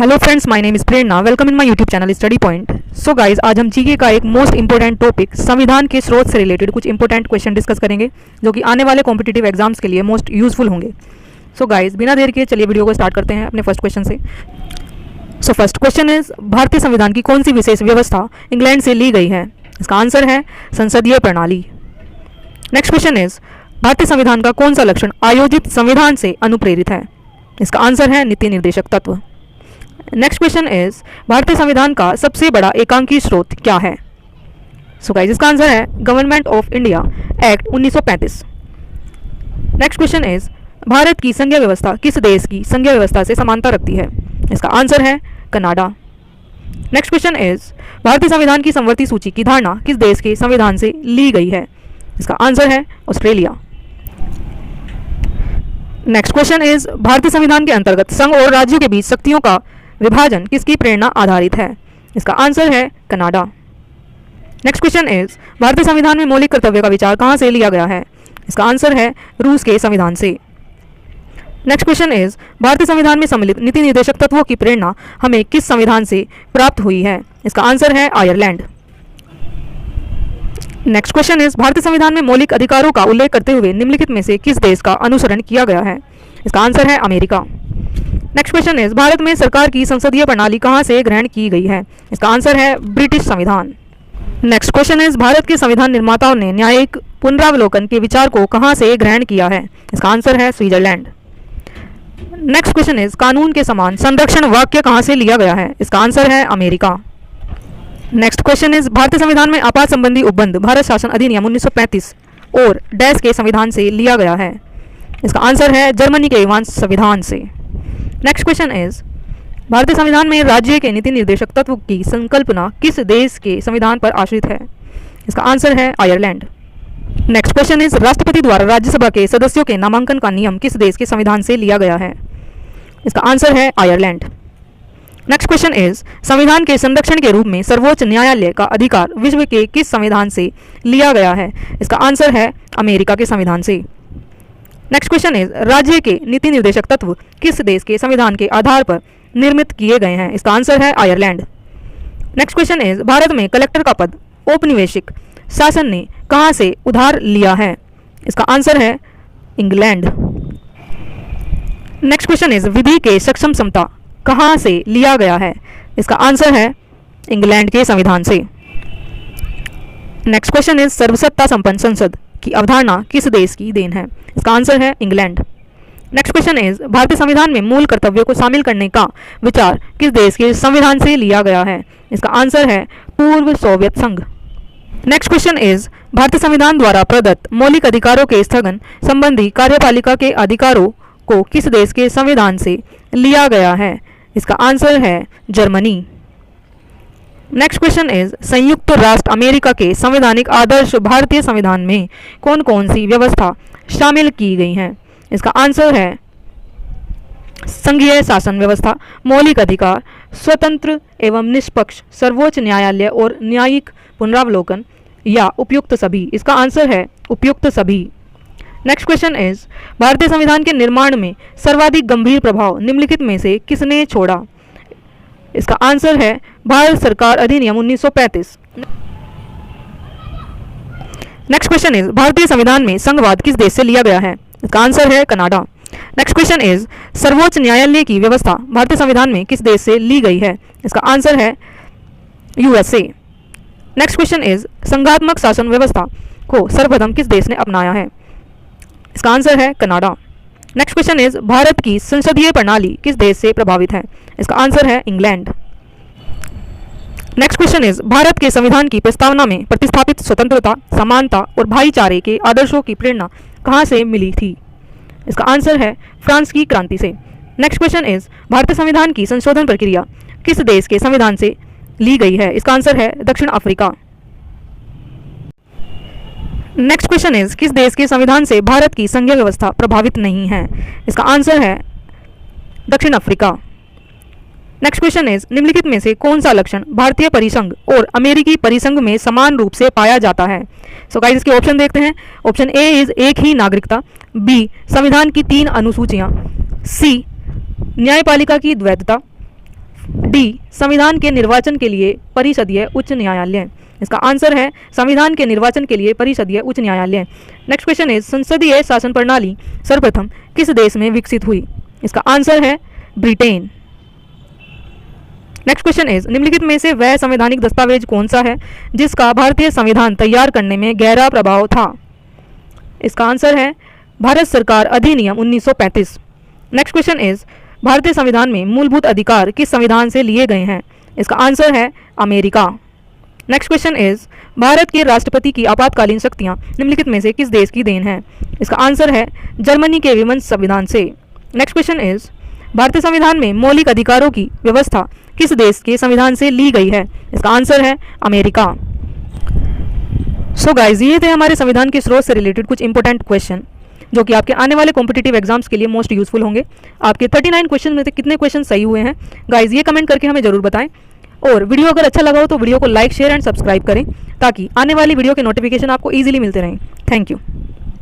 Hello friends, my name is Prerna. Welcome in my YouTube channel study point. So guys, आज हम GK का एक most important topic संविधान के स्रोत से रिलेटेड कुछ इंपॉर्टेंट क्वेश्चन डिस्कस करेंगे जो कि आने वाले कॉम्पिटिटिव एग्जाम्स के लिए मोस्ट यूजफुल होंगे। सो गाइस, बिना देर के चलिए वीडियो को स्टार्ट करते हैं अपने फर्स्ट क्वेश्चन से। सो फर्स्ट क्वेश्चन इज, भारतीय संविधान की कौन सी विशेष व्यवस्था इंग्लैंड से ली गई है? इसका आंसर है संसदीय प्रणाली। नेक्स्ट क्वेश्चन इज, भारतीय संविधान का कौन सा लक्षण आयोजित संविधान से अनुप्रेरित है? इसका आंसर है नीति निर्देशक तत्व। नेक्स्ट क्वेश्चन इज, भारतीय संविधान का सबसे बड़ा एकांकी स्रोत क्या है? सो गाइस, इसका आंसर है government of India act 1935। Next question is, Bharat की संघीय व्यवस्था किस देश की संघीय व्यवस्था से समानता रखती है? इसका आंसर है कनाडा। नेक्स्ट क्वेश्चन इज, भारतीय संविधान की समवर्ती सूची की धारणा किस देश के संविधान से ली गई है? इसका आंसर है ऑस्ट्रेलिया। नेक्स्ट क्वेश्चन इज, भारतीय संविधान के अंतर्गत संघ और राज्यों के बीच शक्तियों का विभाजन किसकी प्रेरणा आधारित है? इसका आंसर है कनाडा। नेक्स्ट क्वेश्चन इज, भारतीय संविधान में मौलिक कर्तव्य का विचार कहां से लिया गया है? इसका आंसर है रूस के संविधान से। नेक्स्ट क्वेश्चन इज, भारतीय संविधान में सम्मिलित नीति निर्देशक तत्वों की प्रेरणा हमें किस संविधान से प्राप्त हुई है? इसका आंसर है आयरलैंड। नेक्स्ट क्वेश्चन इज, भारतीय संविधान में मौलिक अधिकारों का उल्लेख करते हुए निम्नलिखित में से किस देश का अनुसरण किया गया है? इसका आंसर है America. Next question is, Bharat में सरकार की संसदीय प्रणाली कहां से ग्रहण की गई है? इसका आंसर है ब्रिटिश संविधान। नेक्स्ट क्वेश्चन इज, भारत के संविधान निर्माताओं ने न्यायिक पुनरावलोकन के विचार को कहां से ग्रहण किया है? इसका आंसर है स्विट्जरलैंड। नेक्स्ट क्वेश्चन इज, कानून के समान संरक्षण वाक्य कहां से लिया गया है? इसका आंसर है अमेरिका। नेक्स्ट क्वेश्चन इज, भारतीय संविधान में आपात संबंधी उपबंध भारत शासन अधिनियम 1935 और डैश के संविधान से लिया गया है? इसका आंसर है जर्मनी के वांस संविधान से। नेक्स्ट क्वेश्चन इज, भारतीय संविधान में राज्य के नीति निर्देशक तत्व की संकल्पना किस देश के संविधान पर आश्रित है? इसका आंसर है आयरलैंड। नेक्स्ट क्वेश्चन इज, राष्ट्रपति द्वारा राज्यसभा के सदस्यों के नामांकन का नियम किस देश के संविधान से लिया गया है? इसका आंसर है आयरलैंड। नेक्स्ट क्वेश्चन इज, संविधान के संरक्षण के रूप में सर्वोच्च न्यायालय का अधिकार विश्व के किस संविधान से लिया गया है? इसका आंसर है अमेरिका के संविधान से। नेक्स्ट क्वेश्चन इज, राज्य के नीति निर्देशक तत्व किस देश के संविधान के आधार पर निर्मित किए गए हैं? इसका आंसर है Ireland. Next question is, Bharat में कलेक्टर का पद औपनिवेशिक शासन ने कहां से उधार लिया है? इसका आंसर है इंग्लैंड। नेक्स्ट क्वेश्चन इज, विधि के सक्षम समता कहां से लिया गया है? इसका आंसर है इंग्लैंड के संविधान से। नेक्स्ट क्वेश्चन इज, सर्वसत्ता संपन्न संसद की अवधारणा किस देश की देन है? इसका आंसर है इंग्लैंड। नेक्स्ट क्वेश्चन इज, भारतीय संविधान में मूल कर्तव्यों को शामिल करने का विचार किस देश के संविधान से लिया गया है? इसका आंसर है पूर्व सोवियत संघ। नेक्स्ट क्वेश्चन इज, भारतीय संविधान द्वारा प्रदत्त मौलिक अधिकारों के स्थगन संबंधी कार्यपालिका के अधिकारों को किस देश के संविधान से लिया गया है? इसका आंसर है जर्मनी। नेक्स्ट क्वेश्चन इज, संयुक्त राष्ट्र अमेरिका के संवैधानिक आदर्श भारतीय संविधान में कौन कौन सी व्यवस्था शामिल की गई हैं? इसका आंसर है संघीय शासन व्यवस्था, मौलिक अधिकार, स्वतंत्र एवं निष्पक्ष सर्वोच्च न्यायालय और न्यायिक पुनरावलोकन या उपयुक्त सभी। इसका आंसर है उपयुक्त सभी। नेक्स्ट क्वेश्चन इज, भारतीय संविधान के निर्माण में सर्वाधिक गंभीर प्रभाव निम्नलिखित में से किसने छोड़ा? इसका आंसर है भारत सरकार अधिनियम 1935। नेक्स्ट क्वेश्चन इज, भारतीय संविधान में संघवाद किस देश से लिया गया है? इसका आंसर है कनाडा। नेक्स्ट क्वेश्चन इज, सर्वोच्च न्यायालय की व्यवस्था भारतीय संविधान में किस देश से ली गई है? इसका आंसर है यूएसए। नेक्स्ट क्वेश्चन इज, संघात्मक शासन व्यवस्था को सर्वप्रथम किस देश ने अपनाया है? इसका आंसर है Canada. Next question is, Bharat की संसदीय प्रणाली किस देश से प्रभावित है? इसका आंसर है England. Next question is, Bharat के संविधान की प्रस्तावना में प्रतिस्थापित स्वतंत्रता, समानता और भाईचारे के आदर्शों की प्रेरणा कहां से मिली थी? इसका आंसर है फ्रांस की क्रांति से। नेक्स्ट क्वेश्चन इज, भारतीय संविधान की संशोधन प्रक्रिया किस देश के संविधान से ली गई है? इसका आंसर है दक्षिण अफ्रीका। नेक्स्ट क्वेश्चन इज, किस देश के संविधान से भारत की संघीय व्यवस्था प्रभावित नहीं है? इसका आंसर है दक्षिण अफ्रीका। नेक्स्ट क्वेश्चन इज, निम्नलिखित में से कौन सा लक्षण भारतीय परिसंघ और अमेरिकी परिसंघ में समान रूप से पाया जाता है? सो गाइस, इसके ऑप्शन देखते हैं। ऑप्शन ए इज एक ही नागरिकता, बी संविधान की 3 अनुसूचियां, सी न्यायपालिका की द्वैतता, डी संविधान के निर्वाचन के लिए परिषदीय उच्च न्यायालय। इसका आंसर है संविधान के निर्वाचन के लिए परिषदीय उच्च न्यायालय। नेक्स्ट क्वेश्चन इज संसदीय शासन प्रणाली सर्वप्रथम किस देश में विकसित हुई? इसका आंसर है ब्रिटेन। नेक्स्ट क्वेश्चन इज निम्नलिखित में से वह संवैधानिक दस्तावेज कौन सा है जिसका भारतीय संविधान तैयार करने में गहरा प्रभाव था? इसका आंसर है भारत सरकार अधिनियम 1935। नेक्स्ट क्वेश्चन इज भारतीय संविधान में मूलभूत अधिकार किस संविधान से लिए गए हैं? इसका आंसर है America. Next question is Bharat के राष्ट्रपति की आपातकालीन शक्तियां निम्नलिखित में से किस देश की देन है? इसका आंसर है जर्मनी के विमंश संविधान से। नेक्स्ट क्वेश्चन इज भारतीय संविधान में मौलिक अधिकारों की व्यवस्था किस देश के संविधान से ली गई है? इसका आंसर है अमेरिका। सो गाइज, ये थे हमारे संविधान के स्रोत से रिलेटेड कुछ इंपॉर्टेंट क्वेश्चन जो कि आपके आने वाले कॉम्पिटिटिव एग्जाम्स के लिए मोस्ट यूजफुल होंगे। आपके 39 क्वेश्चन में से कितने क्वेश्चन सही हुए हैं गाइज, ये कमेंट करके हमें जरूर बताएं। और वीडियो अगर अच्छा लगा हो तो वीडियो को लाइक, शेयर एंड सब्सक्राइब करें ताकि आने वाली वीडियो के नोटिफिकेशन आपको ईजिली मिलते रहें। Thank you.